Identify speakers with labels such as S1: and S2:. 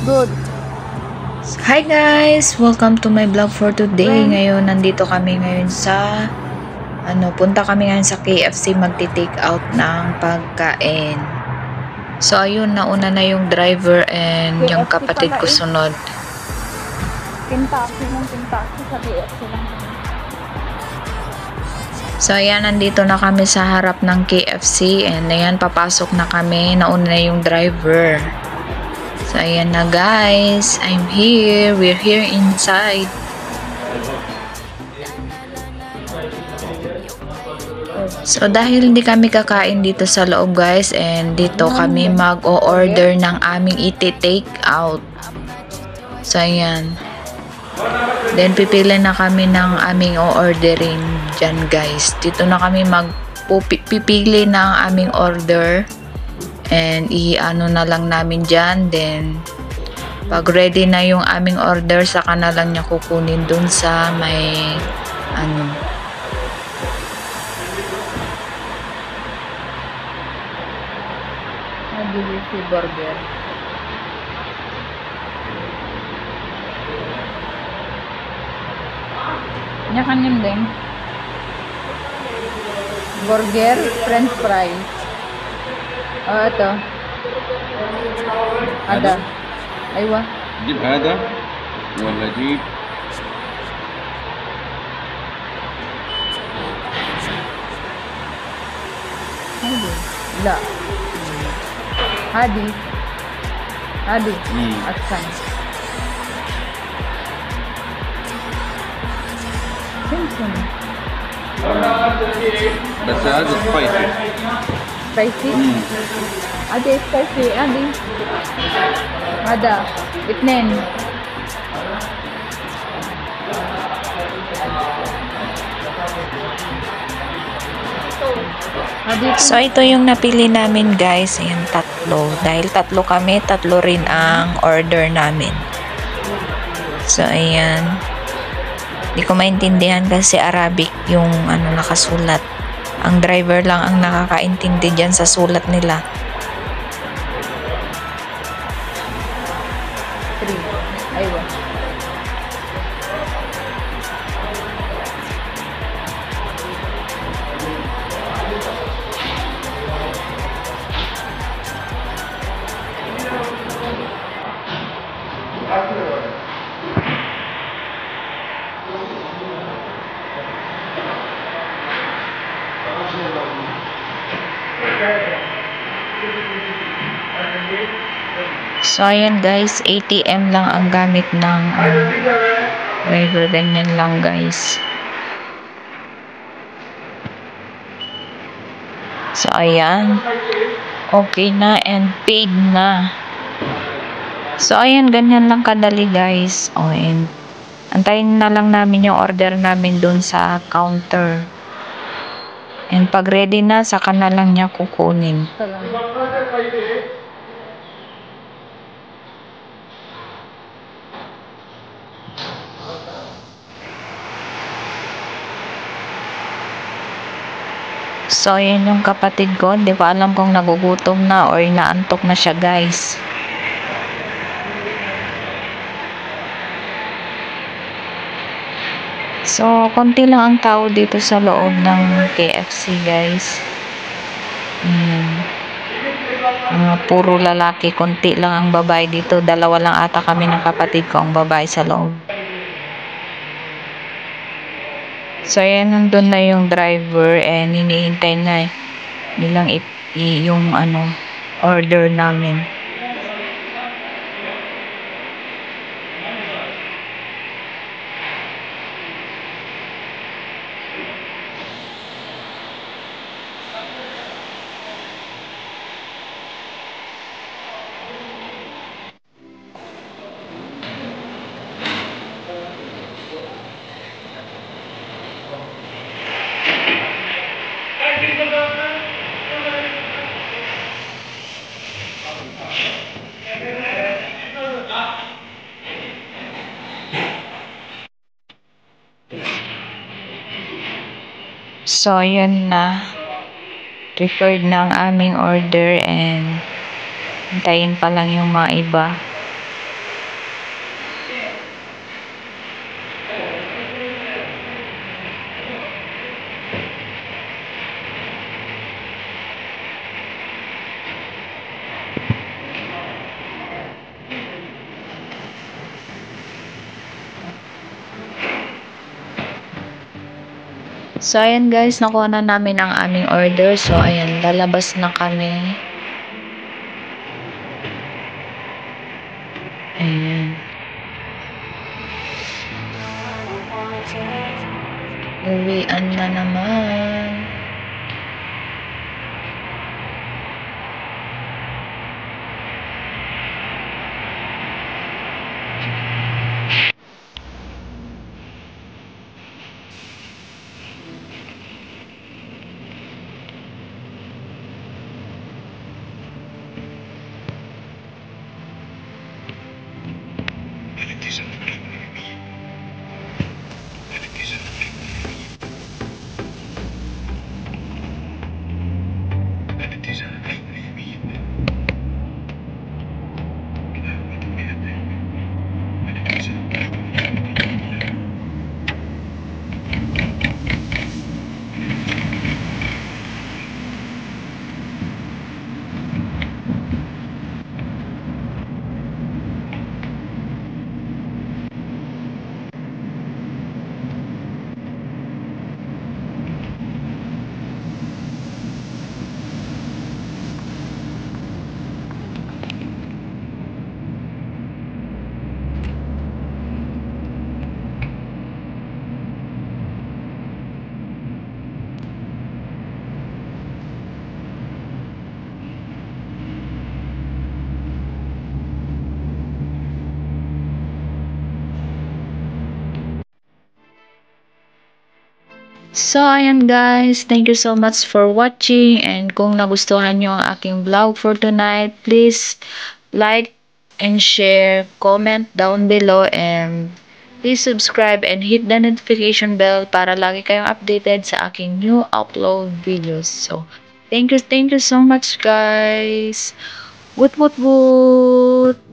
S1: Good.
S2: Hi guys! Welcome to my vlog for today. Ngayon, nandito kami ngayon sa punta kami ngayon sa KFC magti-take out ng pagkain. So, ayun, nauna na yung driver and
S1: KFC
S2: yung kapatid
S1: pala
S2: ko sunod.
S1: Kentucky sa KFC lang.
S2: So, ayan, nandito na kami sa harap ng KFC and ayan, papasok na kami. Nauna na yung driver. So, ayan na guys. I'm here. We're here inside. So, dahil hindi kami kakain dito sa loob guys and dito kami mag-o-order ng aming iti-take out. So, ayan. Then, pipili na kami ng aming o-orderin dyan guys. Dito na kami pipili ng aming order. And i-ano na lang namin dyan. Then, pag ready na yung aming order, saka na lang niya kukunin dun sa may delicious burger. Nya kanyan din. Burger, french fries. Oh, ito. Ada. Aywa.
S3: جيب هذا ولا جيب
S2: لا هذه أحسن سمسم
S3: بس هذا سبايسي
S2: سبايسي هذه سبايسي هذا اثنين So, ito yung napili namin guys. Ayan, tatlo. Dahil tatlo kami, tatlo rin ang order namin. So, ayan. Hindi ko maintindihan kasi Arabic yung nakasulat. Ang driver lang ang nakakaintindi dyan sa sulat nila. 3. Aywa. So, ayan guys, ATM lang ang gamit ng driver. Ganyan lang guys. So, ayan. Okay na and paid na. So, ayan, ganyan lang kadali guys. O, and antayin na lang namin yung order namin dun sa counter. And pag ready na, saka na lang niya kukunin. So, ayan yung kapatid ko. Hindi ko alam kung nagugutom na or inaantok na siya guys. So, konti lang ang tao dito sa loob ng KFC guys. Puro lalaki, konti lang ang babae dito. Dalawa lang ata kami ng kapatid ko ang babae sa loob. So, ayan, nandun na yung driver and hinihintay na nilang yung order namin. So, yun na. Prepared na ang aming order and hintayin pa lang yung mga iba. So, ayan guys, nakuha na namin ang aming order. So, ayan, lalabas na kami. Ayan. Uwian na naman. So, ayan guys. Thank you so much for watching. And kung nagustuhan nyo ang aking vlog for tonight, please like and share, comment down below, and please subscribe and hit the notification bell para lagi kayong updated sa aking new upload videos. So, thank you so much guys. Woot woot woot!